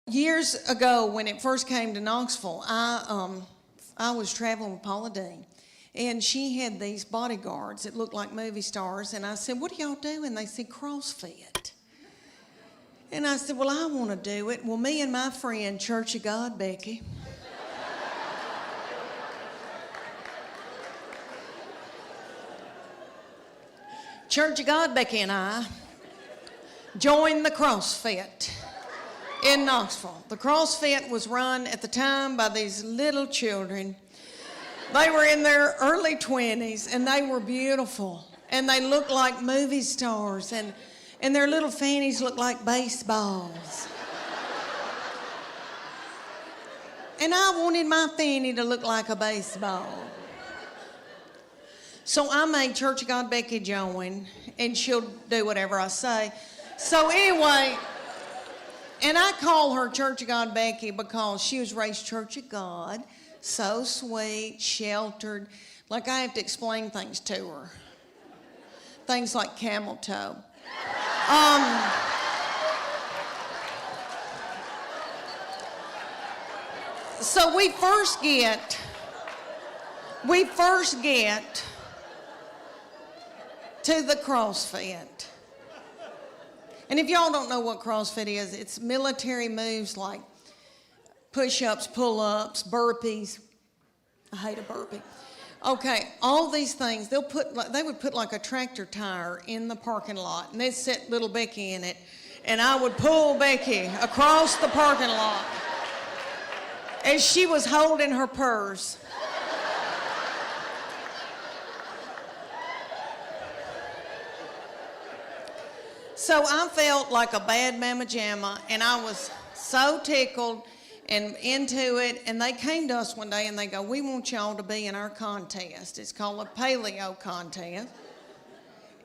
Years ago, when it first came to Knoxville, I was traveling with Paula Dean, and she had these bodyguards that looked like movie stars, and I said, "What do y'all do?" And they said, "CrossFit." And I said, "Well, I want to do it." Well, me and my friend, Church of God, Becky, Church of God, Becky and I joined the CrossFit in Knoxville. The CrossFit was run at the time by these little children. They were in their early 20s, and they were beautiful, and they looked like movie stars, and their little fannies looked like baseballs. And I wanted my fanny to look like a baseball. So I made Church of God Becky join, and she'll do whatever I say. So anyway, and I call her Church of God Becky because she was raised Church of God, so sweet, sheltered. Like I have to explain things to her. Things like camel toe. So we first get to the CrossFit. And if y'all don't know what CrossFit is, it's military moves like push-ups, pull-ups, burpees. I hate a burpee. Okay, all these things, they would put like a tractor tire in the parking lot, and they'd set little Becky in it, and I would pull Becky across the parking lot as she was holding her purse. So I felt like a bad mama jamma, and I was so tickled and into it. And they came to us one day and they go, "We want y'all to be in our contest. It's called a paleo contest.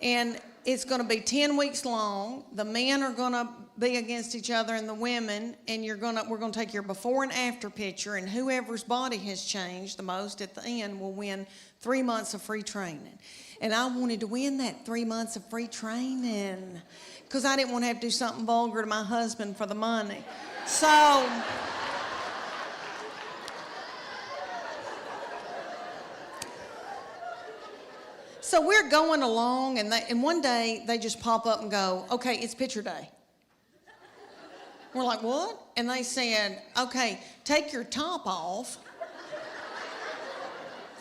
And it's going to be 10 weeks long. The men are going to be against each other and the women, and we're going to take your before and after picture, and whoever's body has changed the most at the end will win 3 months of free training." And I wanted to win that 3 months of free training because I didn't want to have to do something vulgar to my husband for the money. So we're going along, and one day they just pop up and go, "Okay, it's picture day." We're like, "What?" And they said, "Okay, take your top off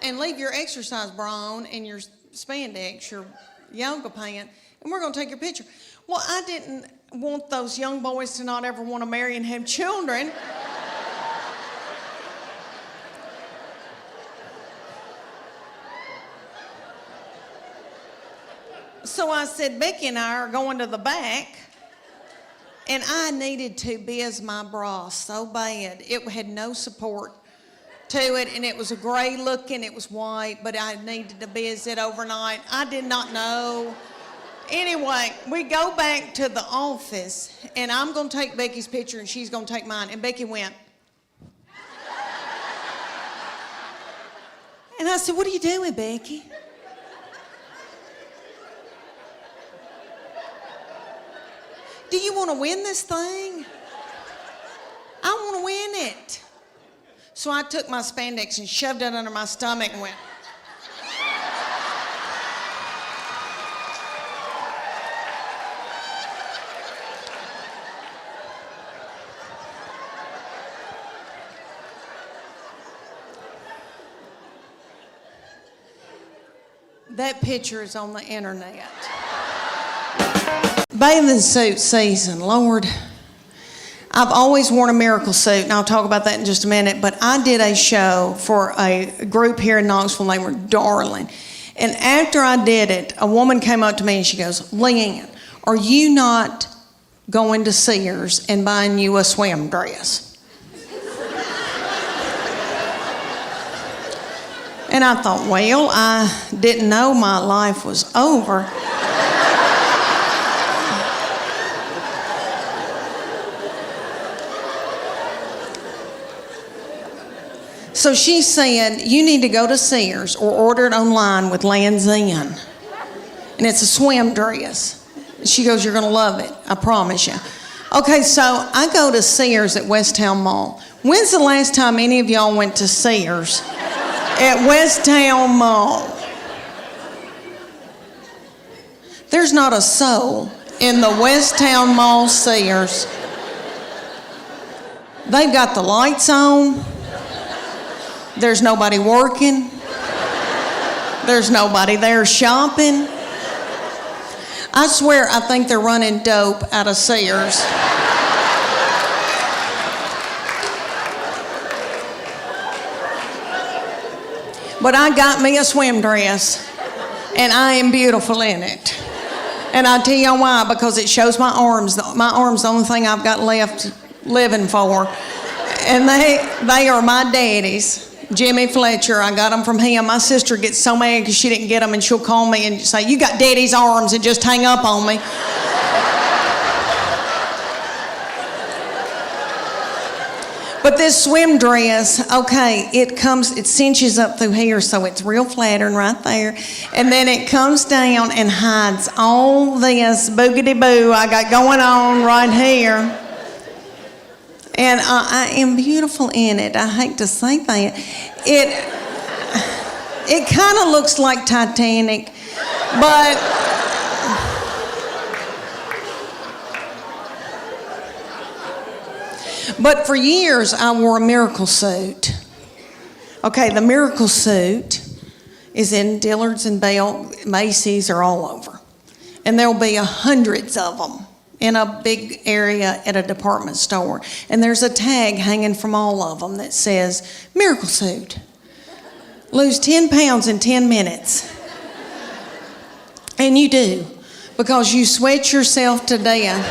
and leave your exercise bra on and your spandex, your yoga pant, and we're going to take your picture." Well, I didn't want those young boys to not ever want to marry and have children. So I said, "Becky and I are going to the back." And I needed to biz my bra so bad. It had no support to it, and it was a gray looking, it was white, but I needed to biz it overnight. I did not know. Anyway, we go back to the office, and I'm going to take Becky's picture, and she's going to take mine. And Becky went. And I said, "What are you doing, Becky?" "Do you want to win this thing?" "I want to win it." So I took my spandex and shoved it under my stomach and went. That picture is on the internet. Bathing suit season, Lord. I've always worn a miracle suit, and I'll talk about that in just a minute, but I did a show for a group here in Knoxville, and they were darling. And after I did it, a woman came up to me and she goes, "Leanne, are you not going to Sears and buying you a swim dress?" And I thought, well, I didn't know my life was over. So she said, "You need to go to Sears or order it online with Land's End. And it's a swim dress." She goes, "You're going to love it, I promise you." Okay, so I go to Sears at West Town Mall. When's the last time any of y'all went to Sears at West Town Mall? There's not a soul in the West Town Mall Sears. They've got the lights on. There's nobody working. There's nobody there shopping. I swear I think they're running dope out of Sears. But I got me a swim dress, and I am beautiful in it. And I'll tell you why, because it shows my arms. My arms, the only thing I've got left living for. And they are my daddy's. Jimmy Fletcher, I got them from him. My sister gets so mad because she didn't get them, and she'll call me and say, "You got daddy's arms," and just hang up on me. But this swim dress, okay, it cinches up through here, so it's real flattering right there. And then it comes down and hides all this boogity-boo I got going on right here. And I am beautiful in it. I hate to say that. It kind of looks like Titanic, but for years I wore a miracle suit. Okay, the miracle suit is in Dillard's and Bell, Macy's, or all over. And there'll be hundreds of them in a big area at a department store. And there's a tag hanging from all of them that says, "Miracle Suit. Lose 10 pounds in 10 minutes. And you do, because you sweat yourself to death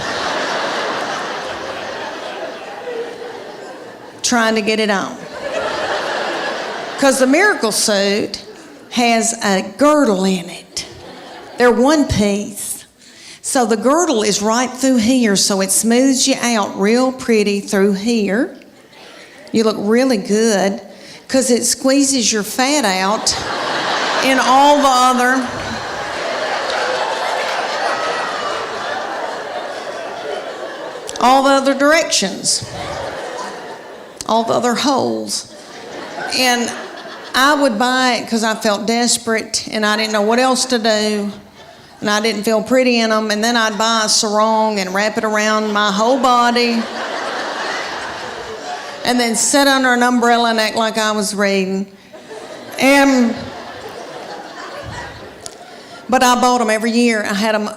trying to get it on. Because the Miracle Suit has a girdle in it. They're one piece. So the girdle is right through here, so it smooths you out real pretty through here. You look really good because it squeezes your fat out in all the other directions, all the other holes. And I would buy it because I felt desperate and I didn't know what else to do. And I didn't feel pretty in them, and then I'd buy a sarong and wrap it around my whole body, and then sit under an umbrella and act like I was reading. But I bought them every year. I had them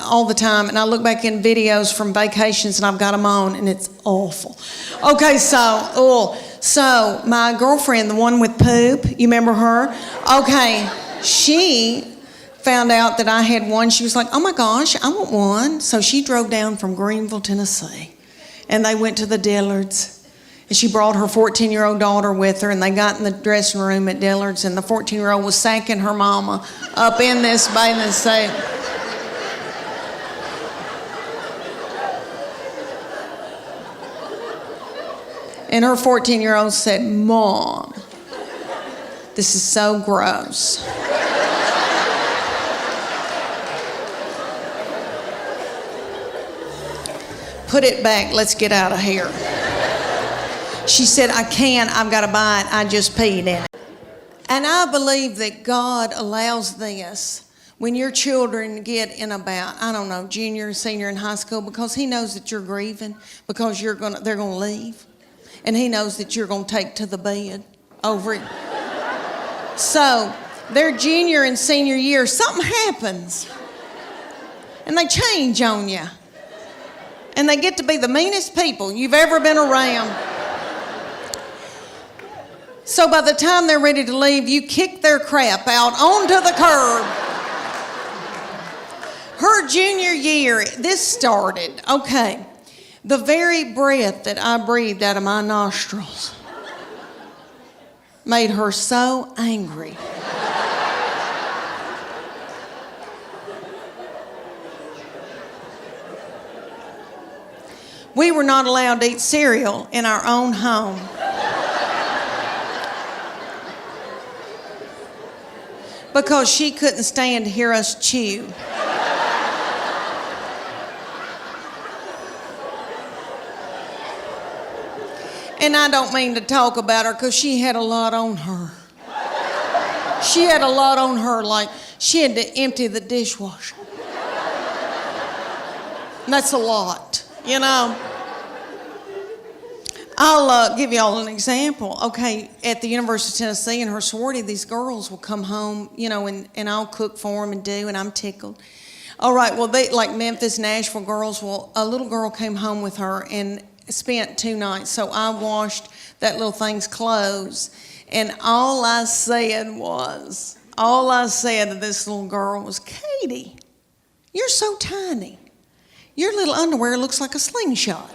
all the time, and I look back in videos from vacations, and I've got them on, and it's awful. Okay, so my girlfriend, the one with poop, you remember her? Okay, she found out that I had one. She was like, "Oh my gosh, I want one." So she drove down from Greenville, Tennessee, and they went to the Dillards. And she brought her 14-year-old daughter with her, and they got in the dressing room at Dillard's, and the 14-year-old was sacking her mama up in this bathing suit. And her 14-year-old said, "Mom, this is so gross." "Put it back, let's get out of here." She said, "I can't, I've got to buy it, I just peed in it." And I believe that God allows this when your children get in about, I don't know, junior, senior in high school, because He knows that you're grieving, because they're going to leave. And He knows that you're going to take to the bed over it. So their junior and senior year, something happens. And they change on you. And they get to be the meanest people you've ever been around. So by the time they're ready to leave, you kick their crap out onto the curb. Her junior year, this started, okay, the very breath that I breathed out of my nostrils made her so angry. We were not allowed to eat cereal in our own home. Because she couldn't stand to hear us chew. And I don't mean to talk about her because she had a lot on her. She had a lot on her, like she had to empty the dishwasher. That's a lot, you know. I'll give y'all an example. Okay, at the University of Tennessee in her sorority, these girls will come home, you know, and I'll cook for them and do, and I'm tickled. All right, well, they like Memphis, Nashville girls. Well, a little girl came home with her and spent 2 nights. So I washed that little thing's clothes, and all I said to this little girl was, Katie, you're so tiny. Your little underwear looks like a slingshot.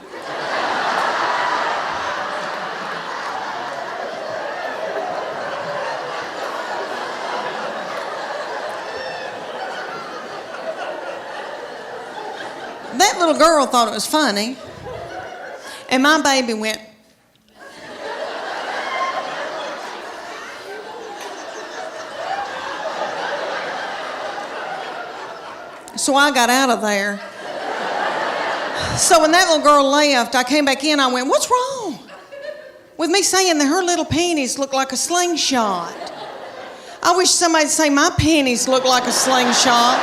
That little girl thought it was funny, and my baby went. So I got out of there. So when that little girl left, I came back in, I went, what's wrong with me saying that her little panties look like a slingshot? I wish somebody'd say my panties look like a slingshot.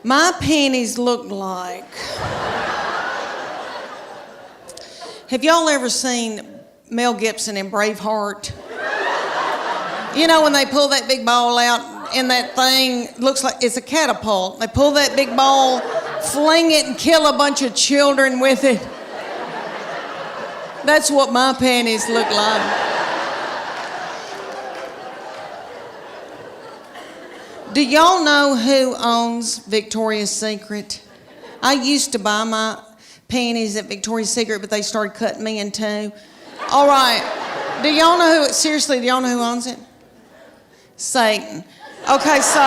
My panties looked like... Have y'all ever seen Mel Gibson in Braveheart? You know when they pull that big ball out and that thing looks like it's a catapult. They pull that big ball, fling it, and kill a bunch of children with it. That's what my panties look like. Do y'all know who owns Victoria's Secret? I used to buy my panties at Victoria's Secret, but they started cutting me in two. All right. Do y'all know who, seriously, do y'all know who owns it? Satan. Okay, so